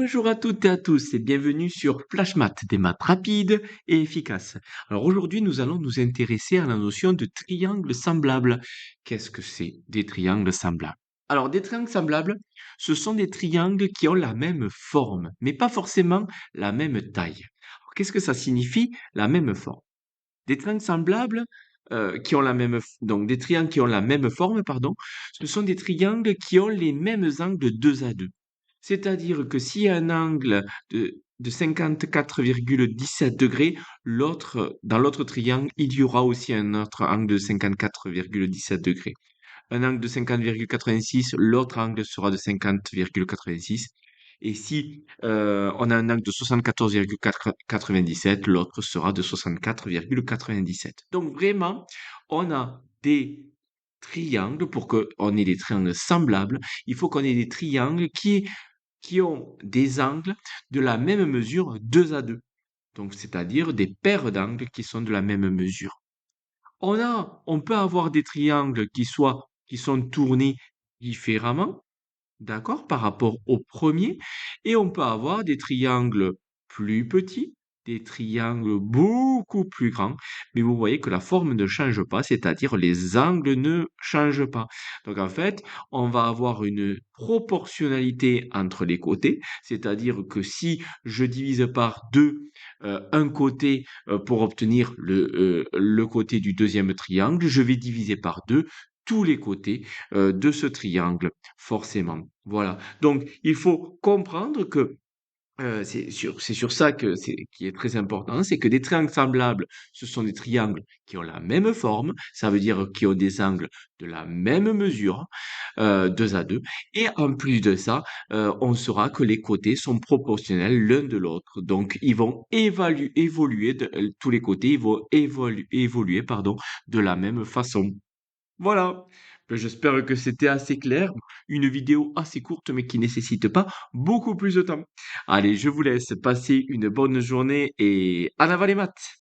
Bonjour à toutes et à tous et bienvenue sur Flash Math, des maths rapides et efficaces. Alors aujourd'hui, nous allons nous intéresser à la notion de triangle semblable. Qu'est-ce que c'est des triangles semblables? Alors des triangles semblables, ce sont des triangles qui ont la même forme, mais pas forcément la même taille. Alors, qu'est-ce que ça signifie la même forme? Des triangles semblables qui ont la même, donc des triangles qui ont la même forme, pardon, ce sont des triangles qui ont les mêmes angles 2 à 2. C'est-à-dire que s'il y a un angle de 54,17 degrés, dans l'autre triangle, il y aura aussi un autre angle de 54,17 degrés. Un angle de 50,86, l'autre angle sera de 50,86. Et si on a un angle de 74,97, l'autre sera de 64,97. Donc vraiment, on a des triangles, pour qu'on ait des triangles semblables, il faut qu'on ait des triangles qui ont des angles de la même mesure 2 à 2. Donc, c'est-à-dire des paires d'angles qui sont de la même mesure. On peut avoir des triangles qui sont tournés différemment, d'accord, par rapport au premier, et on peut avoir des triangles plus petits, des triangles beaucoup plus grands, mais vous voyez que la forme ne change pas, c'est-à-dire les angles ne changent pas. Donc en fait, on va avoir une proportionnalité entre les côtés, c'est-à-dire que si je divise par 2 un côté pour obtenir le côté du deuxième triangle, je vais diviser par 2 tous les côtés de ce triangle, forcément. Voilà. Donc, il faut comprendre que c'est sur ça qui est très important, c'est que des triangles semblables, ce sont des triangles qui ont la même forme, ça veut dire qui ont des angles de la même mesure, 2 à 2. Et en plus de ça, on saura que les côtés sont proportionnels l'un de l'autre. Donc, ils vont évoluer, tous les côtés, ils vont évoluer, pardon, de la même façon. Voilà. J'espère que c'était assez clair. Une vidéo assez courte, mais qui nécessite pas beaucoup plus de temps. Allez, je vous laisse passer une bonne journée et en avant les maths!